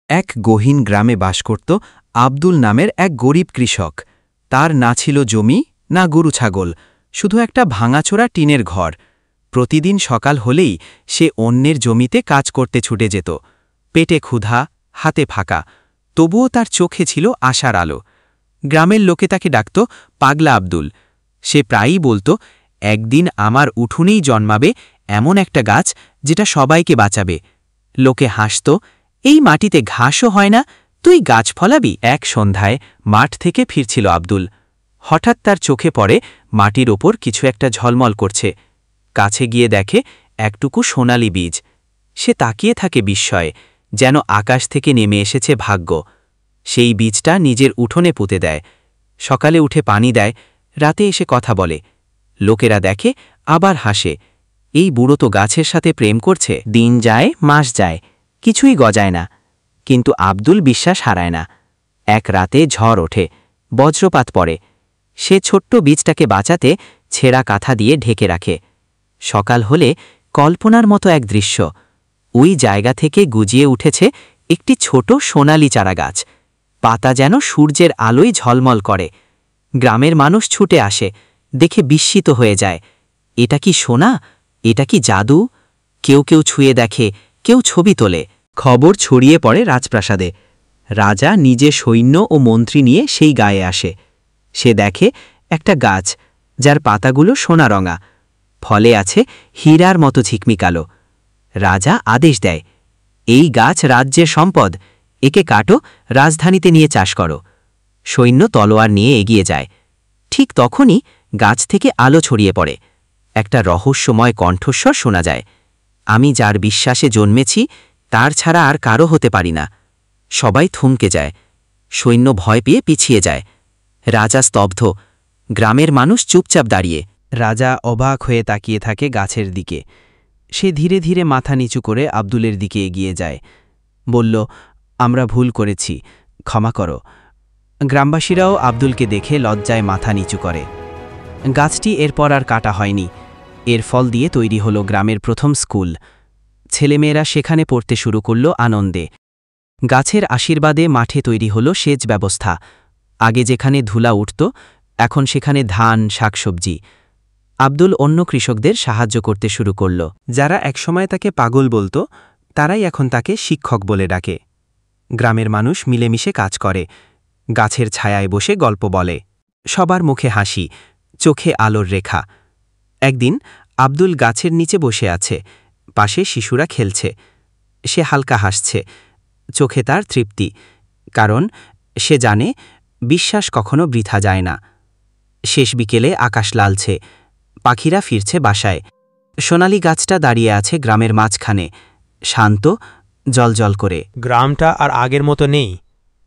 এক গহীন গ্রামে বাস করত আব্দুল নামের এক গরিব কৃষক। তার না ছিল জমি, না গরু ছাগল, শুধু একটা ভাঙাচোরা টিনের ঘর। প্রতিদিন সকাল হলেই সে অন্যের জমিতে কাজ করতে ছুটে যেত। পেটে ক্ষুধা, হাতে ফাঁকা, তবুও তার চোখে ছিল আশার আলো। গ্রামের লোকে তাকে ডাকত পাগলা আব্দুল। সে প্রায়ই বলত, একদিন আমার উঠোনেই জন্মাবে এমন একটা গাছ যেটা সবাইকে বাঁচাবে। লোকে হাসত, এই মাটিতে ঘাসও হয় না, তুই গাছ ফলাবি। এক সন্ধ্যায় মাঠ থেকে ফিরছিল আব্দুল। হঠাৎ তার চোখে পড়ে মাটির ওপর কিছু একটা ঝলমল করছে। কাছে গিয়ে দেখে একটুকু সোনালি বীজ। সে তাকিয়ে থাকে বিস্ময়ে, যেন আকাশ থেকে নেমে এসেছে ভাগ্য। সেই বীজটা নিজের উঠোনে পুঁতে দেয়। সকালে উঠে পানি দেয়, রাতে এসে কথা বলে। লোকেরা দেখে, আবার হাসে। এই বুড়ো তো গাছের সাথে প্রেম করছে। দিন যায়, মাস যায়, কিছুই গজায় না। কিন্তু আব্দুল বিশ্বাস হারায় না। এক রাতে ঝড় ওঠে, বজ্রপাত পড়ে। সে ছোট্ট বীজটাকে বাঁচাতে ছেঁড়া কাঁথা দিয়ে ঢেকে রাখে। সকাল হলে কল্পনার মতো এক দৃশ্য। ওই জায়গা থেকে গুজিয়ে উঠেছে একটি ছোট সোনালি চারাগাছ। পাতা যেন সূর্যের আলোয় ঝলমল করে। গ্রামের মানুষ ছুটে আসে, দেখে বিস্মিত হয়ে যায়। এটা কি সোনা? এটা কি জাদু? কেউ কেউ ছুঁয়ে দেখে, কেউ ছবি তোলে। খবর ছড়িয়ে পড়ে রাজপ্রাসাদে। রাজা নিজে সৈন্য ও মন্ত্রী নিয়ে সেই গায়ে আসে। সে দেখে একটা গাছ, যার পাতাগুলো সোনারঙা, ফলে আছে হীরার মতো ঝিকমিকালো। রাজা আদেশ দেয়, এই গাছ রাজ্যের সম্পদ, একে কাটো, রাজধানীতে নিয়ে চাষ করো। সৈন্য তলোয়ার নিয়ে এগিয়ে যায়। ঠিক তখনই গাছ থেকে আলো ছড়িয়ে পড়ে। একটা রহস্যময় কণ্ঠস্বর শোনা যায়, আমি যার বিশ্বাসে জন্মেছি তার ছাড়া আর কারো হতে পারি না। সবাই থমকে যায়। সৈন্য ভয় পেয়ে পিছিয়ে যায়। রাজা স্তব্ধ, গ্রামের মানুষ চুপচাপ দাঁড়িয়ে। রাজা অবাক হয়ে তাকিয়ে থাকে গাছের দিকে। সে ধীরে ধীরে মাথা নিচু করে আব্দুলের দিকে এগিয়ে যায়। বলল, আমরা ভুল করেছি, ক্ষমা করো। গ্রামবাসীরাও আব্দুলকে দেখে লজ্জায় মাথা নিচু করে। গাছটি এরপর আর কাটা হয়নি। এর ফল দিয়ে তৈরি হলো গ্রামের প্রথম স্কুল। ছেলেমেয়েরা সেখানে পড়তে শুরু করল আনন্দে। গাছের আশীর্বাদে মাঠে তৈরি হলো সেচ ব্যবস্থা। আগে যেখানে ধুলা উঠত, এখন সেখানে ধান, শাকসবজি। আব্দুল অন্য কৃষকদের সাহায্য করতে শুরু করল। যারা একসময় তাকে পাগল বলত, তারাই এখন তাকে শিক্ষক বলে ডাকে। গ্রামের মানুষ মিলেমিশে কাজ করে, গাছের ছায়ায় বসে গল্প বলে। সবার মুখে হাসি, চোখে আলোর রেখা। একদিন আব্দুল গাছের নিচে বসে আছে, পাশে শিশুরা খেলছে। সে হালকা হাসছে, চোখে তার তৃপ্তি, কারণ সে জানে বিশ্বাস কখনো বৃথা যায় না। শেষ বিকেলে আকাশ লালছে, পাখিরা ফিরছে বাসায়। সোনালি গাছটা দাঁড়িয়ে আছে গ্রামের মাঝখানে, শান্ত, জলজল করে। গ্রামটা আর আগের মতো নেই।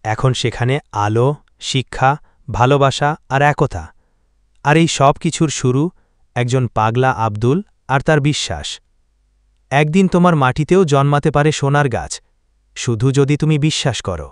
এখন সেখানে আলো, শিক্ষা, ভালোবাসা আর একতা। আর এই সব কিছুর শুরু একজন পাগলা আব্দুল আর তার বিশ্বাস। একদিন তোমার মাটিতেও জন্মাতে পারে সোনার গাছ, শুধু যদি তুমি বিশ্বাস করো।